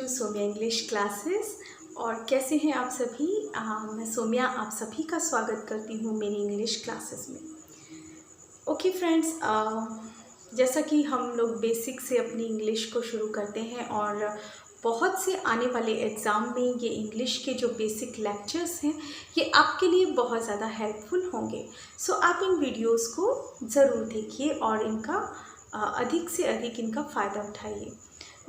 Saumya English classes. और कैसे हैं आप सभी। मैं सोम्या आप सभी का स्वागत करती हूँ मेरी इंग्लिश क्लासेस में। ओके फ्रेंड्स, जैसा कि हम लोग बेसिक से अपनी इंग्लिश को शुरू करते हैं और बहुत से आने वाले एग्ज़ाम में ये इंग्लिश के जो बेसिक लेक्चर्स हैं ये आपके लिए बहुत ज़्यादा हेल्पफुल होंगे। सो आप इन वीडियोस को ज़रूर देखिए और इनका अधिक से अधिक इनका फ़ायदा उठाइए।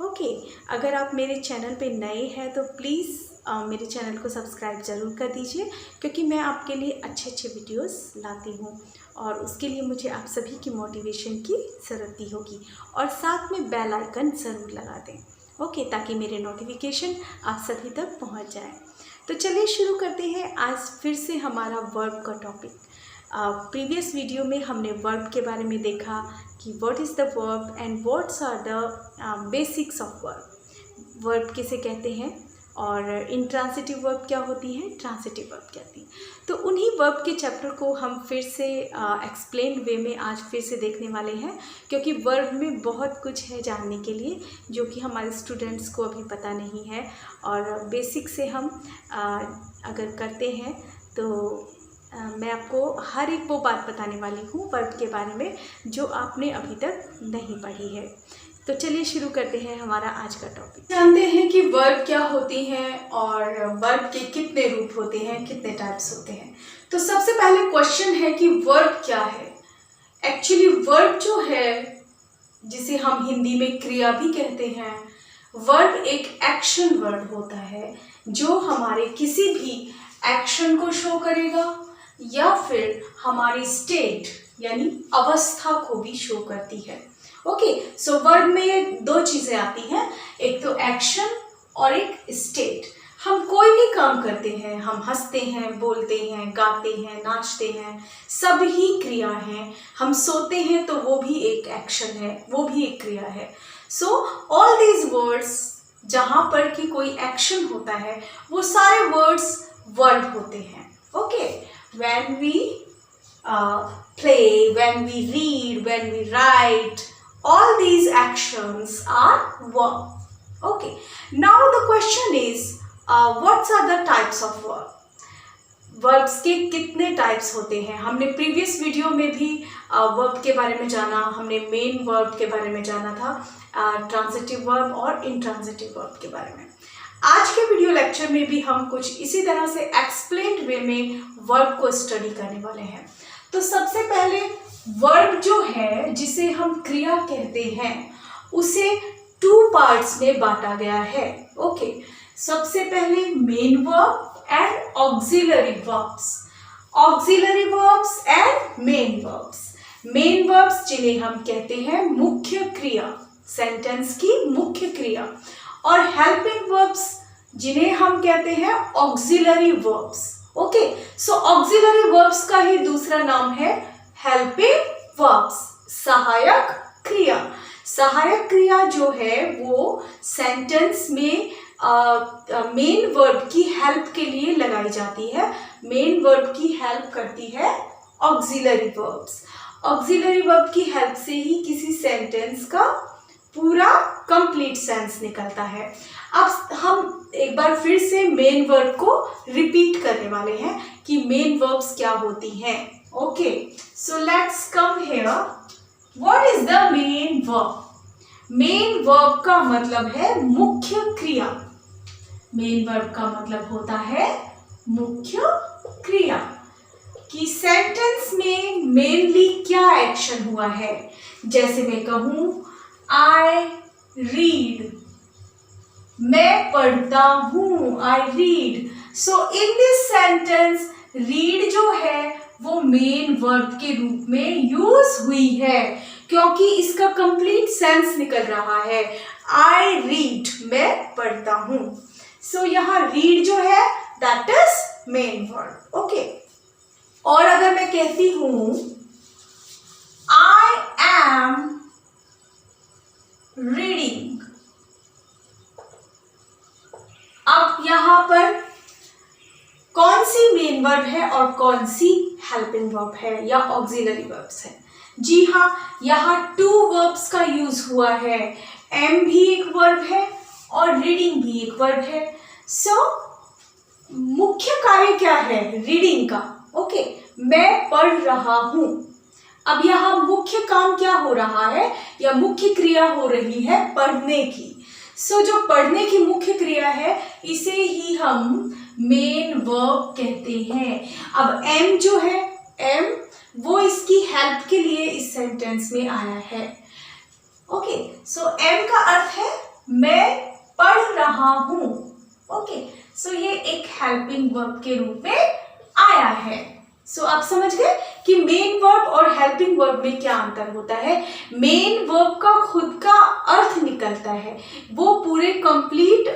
ओके, अगर आप मेरे चैनल पे नए हैं तो प्लीज़ मेरे चैनल को सब्सक्राइब ज़रूर कर दीजिए, क्योंकि मैं आपके लिए अच्छे अच्छे वीडियोस लाती हूँ और उसके लिए मुझे आप सभी की मोटिवेशन की ज़रूरत होगी। और साथ में बेल आइकन ज़रूर लगा दें, ओके, ताकि मेरे नोटिफिकेशन आप सभी तक पहुँच जाए। तो चलिए शुरू करते हैं आज फिर से हमारा वर्ब का टॉपिक। प्रीवियस वीडियो में हमने वर्ब के बारे में देखा कि what is the verb and what's are the basics of verb. Verb किसे कहते हैं और इंट्रांसिटिव वर्ब क्या होती है, ट्रांसिटिव वर्ब क्या होती है। तो उन्हीं वर्ब के चैप्टर को हम फिर से एक्सप्लेन वे में आज फिर से देखने वाले हैं, क्योंकि वर्ब में बहुत कुछ है जानने के लिए जो कि हमारे स्टूडेंट्स को अभी पता नहीं है। और बेसिक से हम अगर करते हैं तो मैं आपको हर एक वो बात बताने वाली हूँ वर्ब के बारे में जो आपने अभी तक नहीं पढ़ी है। तो चलिए शुरू करते हैं हमारा आज का टॉपिक। जानते हैं कि वर्ब क्या होती हैं और वर्ब के कितने रूप होते हैं, कितने टाइप्स होते हैं। तो सबसे पहले क्वेश्चन है कि वर्ब क्या है। एक्चुअली वर्ब जो है, जिसे हम हिंदी में क्रिया भी कहते हैं, वर्ब एक एक्शन वर्ड होता है जो हमारे किसी भी एक्शन को शो करेगा या फिर हमारी स्टेट यानी अवस्था को भी शो करती है। ओके, सो वर्ब में ये दो चीज़ें आती हैं, एक तो एक्शन और एक स्टेट। हम कोई भी काम करते हैं, हम हंसते हैं, बोलते हैं, गाते हैं, नाचते हैं, सब ही क्रिया हैं। हम सोते हैं तो वो भी एक एक्शन है, वो भी एक क्रिया है। सो ऑल दीज वर्ड्स जहाँ पर कि कोई एक्शन होता है वो सारे वर्ड्स वर्ब होते हैं। Okay, when we play, when we read, when we write, all these actions are verb. Okay, now the question is what are the types of verb? Verbs के कितने टाइप्स होते हैं। हमने प्रीवियस वीडियो में भी verb के बारे में जाना, हमने मेन वर्ब के बारे में जाना था, ट्रांजिटिव वर्ब और इंट्रांजिटिव वर्ब के बारे में। आज के वीडियो लेक्चर में भी हम कुछ इसी तरह से एक्सप्लेन्ड वे में वर्ब को स्टडी करने वाले हैं। तो सबसे पहले वर्ब जो है, जिसे हम क्रिया कहते हैं, उसे 2 पार्ट्स में बांटा गया है। ओके, सबसे पहले main verb and auxiliary verbs. Auxiliary verbs and main verbs. Main verbs जिन्हें हम कहते हैं मुख्य क्रिया, सेंटेंस की मुख्य क्रिया, और हेल्पिंग वर्ब्स जिन्हें हम कहते हैं ऑक्सिलरी वर्ब्स। ओके, सो ऑक्सिलरी वर्ब्स का ही दूसरा नाम है हेल्पिंग वर्ब्स, सहायक क्रिया। सहायक क्रिया जो है वो सेंटेंस में मेन वर्ब की हेल्प के लिए लगाई जाती है। मेन वर्ब की हेल्प करती है ऑक्सिलरी वर्ब्स। ऑक्सिलरी वर्ब की हेल्प से ही किसी सेंटेंस का पूरा कंप्लीट सेंस निकलता है। अब हम एक बार फिर से मेन वर्ब को रिपीट करने वाले हैं कि मेन वर्ब्स क्या होती हैं। Okay, so let's come here. What is the main verb? Main verb का मतलब है मुख्य क्रिया। मेन वर्ब का मतलब होता है मुख्य क्रिया, कि सेंटेंस में मेनली क्या एक्शन हुआ है। जैसे मैं कहूं I read, मैं पढ़ता हूँ, I read. So in this sentence, read जो है वो मेन वर्ब के रूप में यूज हुई है, क्योंकि इसका कंप्लीट सेंस निकल रहा है। I read, मैं पढ़ता हूँ। So यहाँ read जो है that is main verb. Okay, और अगर मैं कहती हूँ I am रीडिंग, अब यहां पर कौन सी मेन वर्ब है और कौन सी हेल्पिंग वर्ब है या ऑक्सिलरी वर्ब्स है? जी हाँ, यहाँ 2 वर्ब्स का यूज हुआ है। एम भी एक वर्ब है और रीडिंग भी एक वर्ब है। सो मुख्य कार्य क्या है रीडिंग का? ओके, मैं पढ़ रहा हूं। अब यहाँ मुख्य काम क्या हो रहा है या मुख्य क्रिया हो रही है पढ़ने की। सो जो पढ़ने की मुख्य क्रिया है इसे ही हम मेन वर्ब कहते हैं। अब एम जो है, एम वो इसकी हेल्प के लिए इस सेंटेंस में आया है। ओके, सो एम का अर्थ है मैं पढ़ रहा हूं। ओके, सो ये एक हेल्पिंग वर्ब के रूप में आया है। सो आप समझ गए कि मेन वर्ब और हेल्पिंग वर्ब में क्या अंतर होता है। मेन वर्ब का खुद का अर्थ निकलता है, वो पूरे कंप्लीट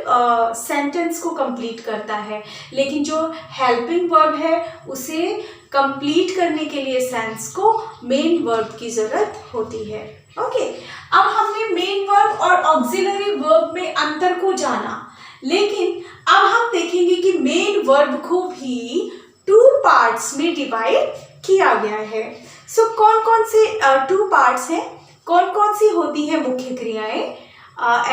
सेंटेंस को कंप्लीट करता है, लेकिन जो हेल्पिंग वर्ब है उसे कंप्लीट करने के लिए सेंस को मेन वर्ब की जरूरत होती है। ओके, अब हमने मेन वर्ब और ऑक्सिलरी वर्ब में अंतर को जाना, लेकिन अब हम देखेंगे कि मेन वर्ब को भी 2 पार्ट्स में डिवाइड किया गया है। सो कौन कौन से 2 पार्ट्स हैं, कौन कौन सी होती है मुख्य क्रियाएं?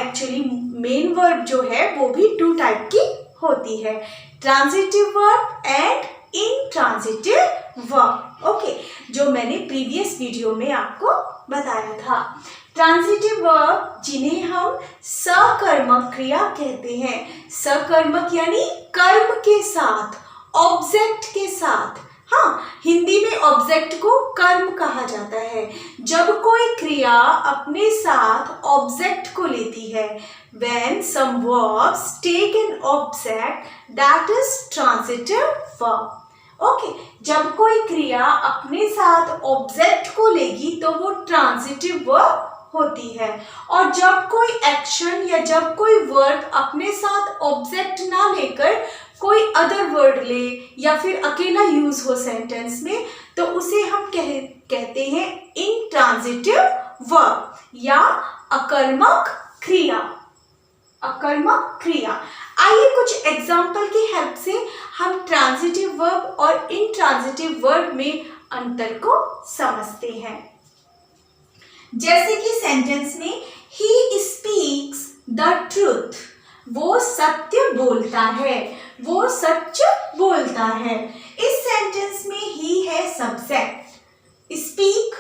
एक्चुअली मेन वर्ब जो है वो भी 2 टाइप की होती है, transitive verb and intransitive verb. Okay, जो मैंने प्रीवियस वीडियो में आपको बताया था। ट्रांजिटिव वर्ब जिन्हें हम सकर्मक क्रिया कहते हैं, सकर्मक यानी कर्म के साथ, ऑब्जेक्ट के साथ। हाँ, हिंदी में ऑब्जेक्ट को कर्म कहा जाता है। जब कोई क्रिया अपने साथ ऑब्जेक्ट को लेती है, when some verbs take an object, that is transitive verb. Okay, जब कोई क्रिया अपने साथ ऑब्जेक्ट को लेगी तो वो ट्रांजिटिव वर्ब होती है। और जब कोई एक्शन या जब कोई वर्ब अपने साथ ऑब्जेक्ट ना लेकर कोई अदर वर्ड ले या फिर अकेला यूज हो सेंटेंस में, तो उसे हम कहते हैं इंट्रांजिटिव वर्ब या अकर्मक क्रिया। अकर्मक क्रिया। आइए कुछ एग्जाम्पल की हेल्प से हम ट्रांजिटिव वर्ब और इंट्रांजिटिव वर्ब में अंतर को समझते हैं। जैसे कि सेंटेंस में ही स्पीक्स द ट्रूथ, वो सत्य बोलता है, वो सच बोलता है। इस सेंटेंस में ही है सब्जेक्ट, स्पीक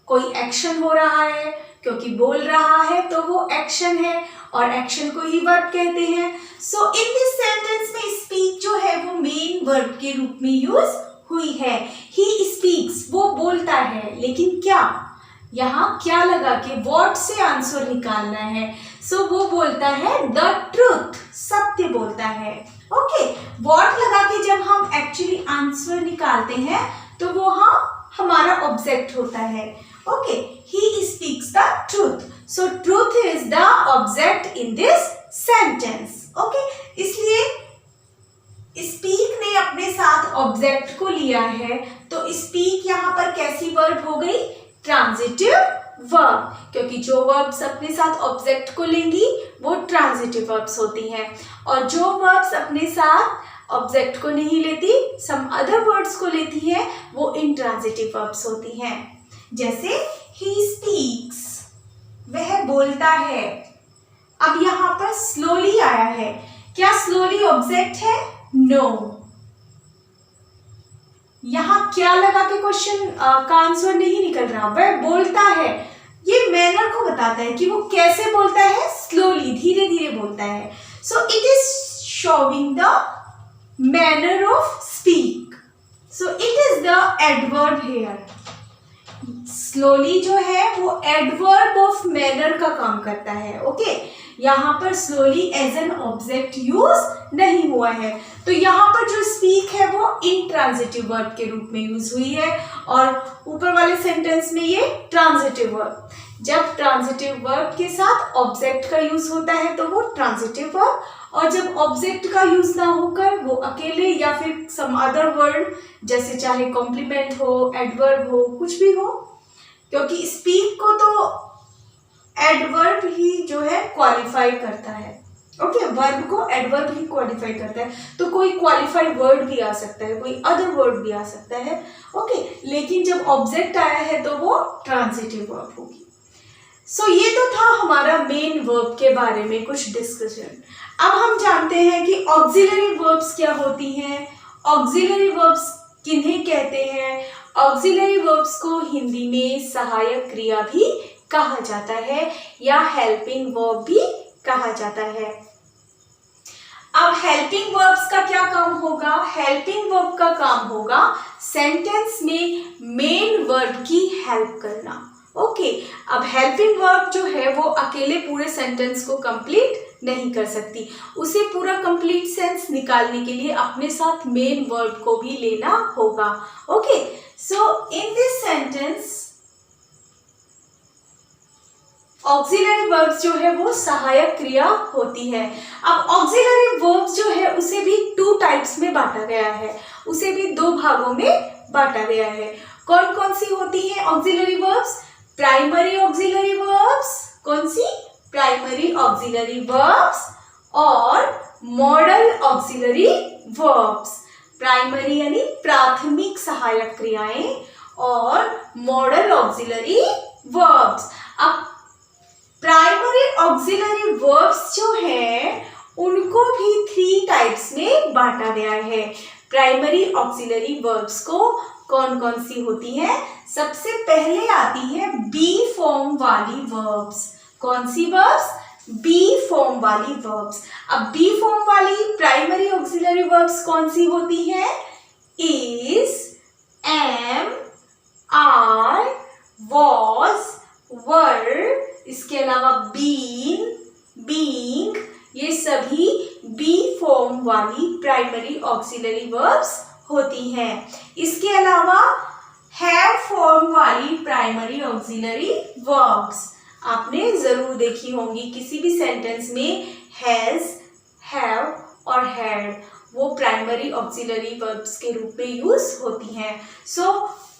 कोई एक्शन हो रहा है, क्योंकि बोल रहा है तो वो एक्शन है और एक्शन को ही वर्ब कहते हैं। सो इन दिस सेंटेंस में स्पीक जो है वो मेन वर्ब के रूप में यूज हुई है। ही स्पीक्स वो बोलता है, लेकिन क्या, यहाँ क्या लगा के व्हाट से आंसर निकालना है। सो वो बोलता है द ट्रूथ, सत्य बोलता है। ओके, व्हाट लगा के जब हम एक्चुअली आंसर निकालते हैं तो वो हमारा ऑब्जेक्ट होता है। Okay, he speaks the truth, so truth is the object in this sentence. Okay, इसलिए स्पीक ने अपने साथ ऑब्जेक्ट को लिया है, तो स्पीक यहाँ पर कैसी वर्ब हो गई? ट्रांजिटिव वर्ब, क्योंकि जो वर्ब्स अपने साथ ऑब्जेक्ट को लेंगी वो ट्रांजिटिव वर्ब्स होती हैं, और जो वर्ब्स अपने साथ ऑब्जेक्ट को नहीं लेती, सम अदर वर्ड्स को लेती है, वो इंट्रांजिटिव वर्ब्स होती हैं। जैसे ही स्पीक्स, वह बोलता है। अब यहाँ पर स्लोली आया है, क्या स्लोली ऑब्जेक्ट है? नो। यहाँ क्या लगा के क्वेश्चन का आंसर नहीं निकल रहा, वह बोलता है। ये मैनर को बताता है कि वो कैसे बोलता है, स्लोली, धीरे धीरे बोलता है। So it is showing the manner of speak, so it is the adverb here. Slowly जो है वो एडवर्ब ऑफ मैनर का काम करता है। ओके, यहाँ पर slowly as an object use नहीं हुआ है, तो यहाँ पर जो स्पीक है वो इंट्रांजिटिव वर्ब के रूप में यूज हुई है, और ऊपर वाले सेंटेंस में ये ट्रांजिटिव वर्ब। जब ट्रांजिटिव वर्ब के साथ ऑब्जेक्ट का यूज होता है तो वो ट्रांजिटिव वर्ब, और जब ऑब्जेक्ट का यूज ना होकर वो अकेले या फिर सम अदर वर्ड, जैसे चाहे कॉम्प्लीमेंट हो, एडवर्ब हो, कुछ भी हो, क्योंकि स्पीक को तो एडवर्ब ही जो है क्वालिफाई करता है। ओके, वर्ब को एडवर्ब ही क्वालिफाई करता है, तो कोई क्वालिफाइड वर्ड भी आ सकता है, कोई अदर वर्ड भी आ सकता है। ओके, लेकिन जब ऑब्जेक्ट आया है तो वो ट्रांजिटिव वर्ब होगी। सो ये तो था हमारा मेन वर्ब के बारे में कुछ डिस्कशन। अब हम जानते हैं कि ऑक्सिलरी वर्ब्स क्या होती हैं, ऑक्सिलरी वर्ब्स किन्हें कहते हैं। ऑक्सिलरी वर्ब्स को हिंदी में सहायक क्रिया भी कहा जाता है या हेल्पिंग वर्ब भी कहा जाता है। अब हेल्पिंग वर्ब्स का क्या काम होगा, हेल्पिंग वर्ब का काम होगा सेंटेंस में मेन वर्ब की हेल्प करना। ओके, अब हेल्पिंग वर्ब जो है वो अकेले पूरे सेंटेंस को कंप्लीट नहीं कर सकती, उसे पूरा कंप्लीट सेंस निकालने के लिए अपने साथ मेन वर्ब को भी लेना होगा। Okay, so in this sentence auxiliary verbs जो है वो सहायक क्रिया होती है। अब ऑक्सिलरी वर्ब्स जो है उसे भी 2 टाइप्स में बांटा गया है, उसे भी 2 भागों में बांटा गया है। कौन कौन सी होती है auxiliary verbs, primary auxiliary verbs, कौन सी, प्राइमरी ऑक्सिलरी वर्ब्स और मॉडल ऑक्सिलरी वर्ब्स। प्राइमरी यानी प्राथमिक सहायक क्रियाएं और मॉडल ऑक्सिलरी वर्ब्स। अब प्राइमरी ऑक्सिलरी वर्ब्स जो है उनको भी 3 टाइप्स में बांटा गया है। प्राइमरी ऑक्सिलरी वर्ब्स को कौन कौन सी होती है, सबसे पहले आती है बी फॉर्म वाली वर्ब्स। कौन सी वर्ब्स, बी फॉर्म वाली वर्ब्स। अब बी फॉर्म वाली प्राइमरी ऑक्सिलरी वर्ब्स कौन सी होती है, इज, एम, आर, वॉज, वर, इसके अलावा बीन, बीइंग, ये सभी बी फॉर्म वाली प्राइमरी ऑक्सिलरी वर्ब्स होती हैं। इसके अलावा हैव फॉर्म वाली प्राइमरी ऑक्सिलरी वर्ब्स आपने जरूर देखी होंगी, किसी भी सेंटेंस में हैज, हैव और हैड वो प्राइमरी ऑक्सिलरी वर्ब्स के रूप में यूज होती हैं। सो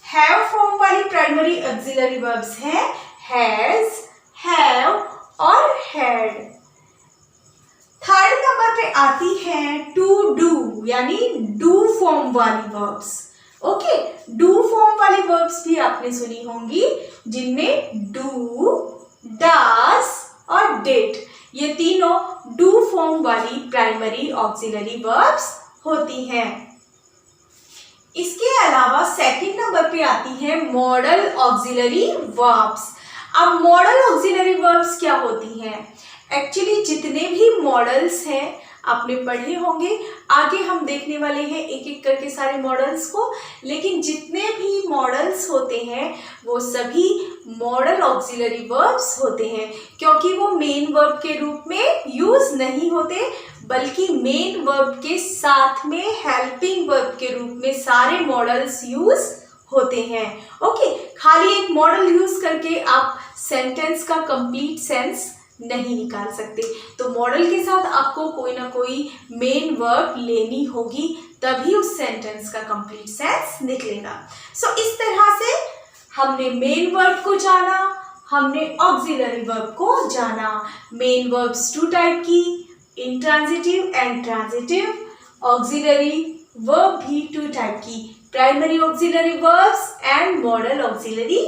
हैव फॉर्म वाली प्राइमरी ऑक्सिलरी वर्ब्स हैं हैज, हैव और हैड। थर्ड नंबर पे आती है टू डू यानी डू फॉर्म वाली वर्ब्स। ओके, डू फॉर्म वाली वर्ब्स भी आपने सुनी होंगी, जिनमें डू, डज और डिड, ये तीनों डू फॉर्म वाली प्राइमरी ऑक्सिलरी वर्ब्स होती हैं। इसके अलावा सेकंड नंबर पे आती है मॉडल ऑक्सिलरी वर्ब्स। अब मॉडल ऑक्सिलरी वर्ब्स क्या होती हैं, एक्चुअली जितने भी मॉडल्स हैं आपने पढ़े होंगे, आगे हम देखने वाले हैं एक एक करके सारे मॉडल्स को, लेकिन जितने भी मॉडल्स होते हैं वो सभी मॉडल ऑक्सिलरी वर्ब्स होते हैं, क्योंकि वो मेन वर्ब के रूप में यूज नहीं होते, बल्कि मेन वर्ब के साथ में हेल्पिंग वर्ब के रूप में सारे मॉडल्स यूज होते हैं। ओके, खाली एक मॉडल यूज करके आप सेंटेंस का कंप्लीट सेंस नहीं निकाल सकते, तो मॉडल के साथ आपको कोई ना कोई मेन वर्ब लेनी होगी, तभी उस सेंटेंस का कंप्लीट सेंस निकलेगा। सो इस तरह से हमने मेन वर्ब को जाना, हमने ऑक्सिलरी वर्ब को जाना। मेन वर्ब्स 2 टाइप की, intransitive and transitive. Auxiliary verb भी 2 टाइप की, primary auxiliary verbs and model auxiliary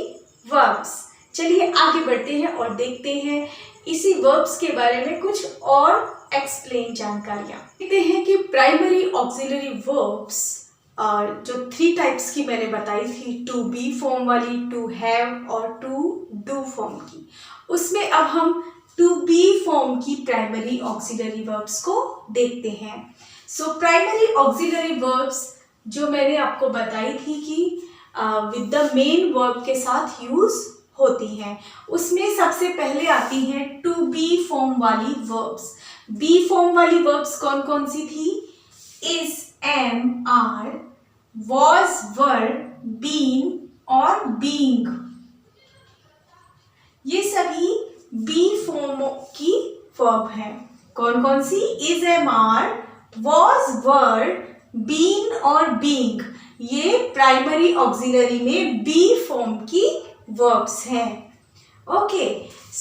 verbs. चलिए आगे बढ़ते हैं और देखते हैं इसी वर्ब्स के बारे में कुछ और एक्सप्लेन जानकारियाँ। देखते हैं कि प्राइमरी ऑक्सिलरी वर्ब्स और जो 3 टाइप्स की मैंने बताई थी, टू बी फॉर्म वाली, टू हैव और टू डू फॉर्म की, उसमें अब हम टू बी फॉर्म की प्राइमरी ऑक्सिलरी वर्ब्स को देखते हैं। सो प्राइमरी ऑक्सिलरी वर्ब्स जो मैंने आपको बताई थी कि विद द मेन वर्ब के साथ यूज होती हैं, उसमें सबसे पहले आती हैं टू बी फॉर्म वाली वर्ब्स। बी फॉर्म वाली वर्ब्स कौन कौन सी थी, is, am, are, was, were, been और बीइंग, ये सभी बी फॉर्म की वर्ब है। कौन कौन सी, is, am, are, was, were, been और बीइंग, ये प्राइमरी ऑक्सिलरी में बी फॉर्म की वर्ब्स हैं। ओके,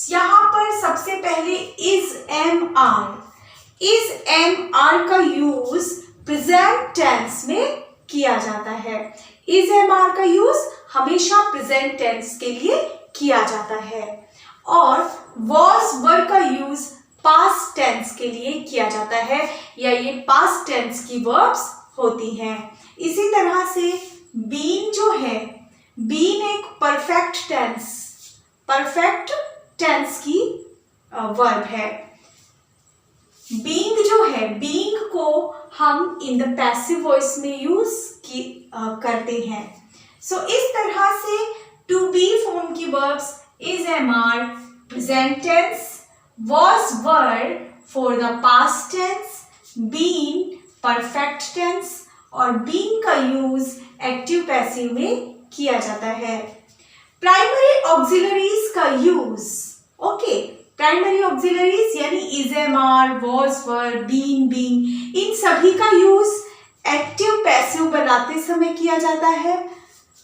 यहाँ पर सबसे पहले is, am, are. Is, am, are का यूज प्रेजेंट टेंस में किया जाता है। इज, एम, आर का यूज हमेशा प्रेजेंट टेंस के लिए किया जाता है। और was वर्ब का यूज पास्ट टेंस के लिए किया जाता है या ये पास्ट टेंस की वर्ब्स होती हैं। इसी तरह से बीन जो है, बीन एक परफेक्ट टेंस की वर्ब है। बीइंग जो है, बीइंग को हम इन द पैसिव वॉइस में यूज करते हैं। सो इस तरह से टू बी फॉर्म की verbs is am are, present tense, was verb for the past tense, been perfect tense और बीन का यूज एक्टिव पैसिव में किया जाता है। प्राइमरी ऑक्सिलरीज का यूज, ओके, प्राइमरी ऑक्सिलरीज यानी is am are, was verb, been, being, इन सभी का यूज एक्टिव पैसिव बनाते समय किया जाता है।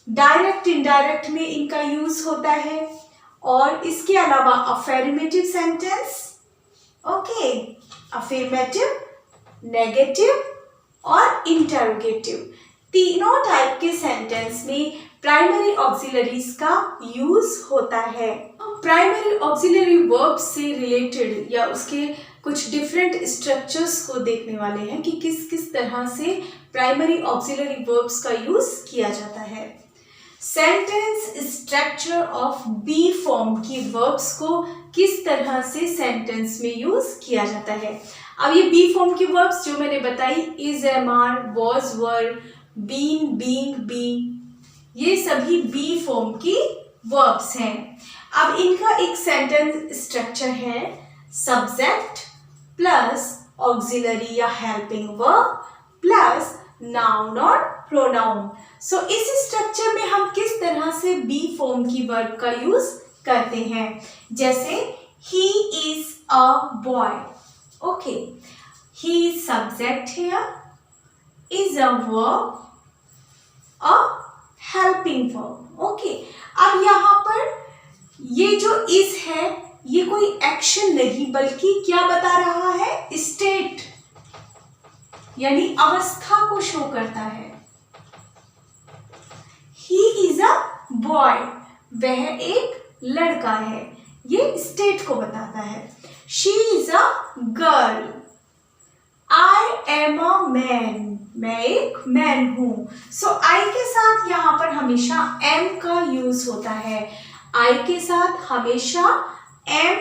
डायरेक्ट इनडायरेक्ट में इनका यूज होता है और इसके अलावा affirmative sentence, okay, affirmative, negative और इंटरोगेटिव, तीनों टाइप के सेंटेंस में प्राइमरी ऑक्सिलरीज का यूज होता है। प्राइमरी ऑक्सिलरी वर्ब्स से रिलेटेड या उसके कुछ डिफरेंट स्ट्रक्चर्स को देखने वाले हैं कि किस किस तरह से प्राइमरी ऑक्सिलरी वर्ब्स का यूज किया जाता है। Sentence structure of be form की वर्ब्स को किस तरह से सेंटेंस में यूज किया जाता है। अब ये बी फॉर्म की वर्ब्स जो मैंने बताई, is am are, was verb, been, being, being, ये सभी बी फॉर्म की वर्ब्स हैं। अब इनका एक सेंटेंस स्ट्रक्चर है सब्जेक्ट प्लस ऑक्सिलरी या हेल्पिंग वर्ब प्लस नाउन और प्रोनाउन। सो इस स्ट्रक्चर में हम किस तरह से बी फॉर्म की वर्ब का यूज करते हैं, जैसे he is a boy, okay, he is subject here, is a verb, a helping verb, okay. अब यहाँ पर ये जो इज है ये कोई एक्शन नहीं बल्कि क्या बता रहा है, स्टेट यानी अवस्था को शो करता है। ही इज अ बॉय, वह एक लड़का है, ये स्टेट को बताता है। She is a girl, I am a man, मैं एक मैन हूं। सो आई के साथ यहाँ पर हमेशा एम का यूज होता है। आई के साथ हमेशा एम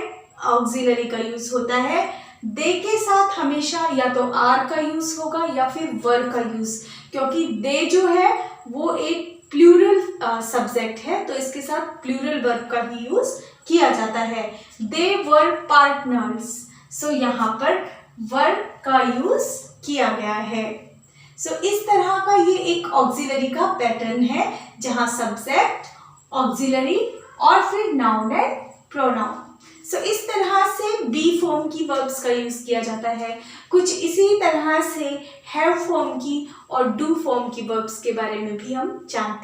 ऑक्सिलरी का यूज होता है। दे के साथ हमेशा या तो आर का यूज होगा या फिर वर का यूज, क्योंकि दे जो है वो एक प्लूरल सब्जेक्ट है तो इसके साथ प्लूरल वर्ब का ही यूज किया जाता है। दे वर पार्टनर्स, सो यहाँ पर वर्ब का यूज किया गया है। सो इस तरह का ये एक ऑक्सिलरी का पैटर्न है जहां सब्जेक्ट, ऑक्सिलरी और फिर नाउन एंड प्रोनाउन। सो इस तरह से बी फॉर्म की वर्ब्स का यूज किया जाता है। कुछ इसी तरह से हैव फॉर्म की और डू फॉर्म की वर्ब्स के बारे में भी हम जानते हैं।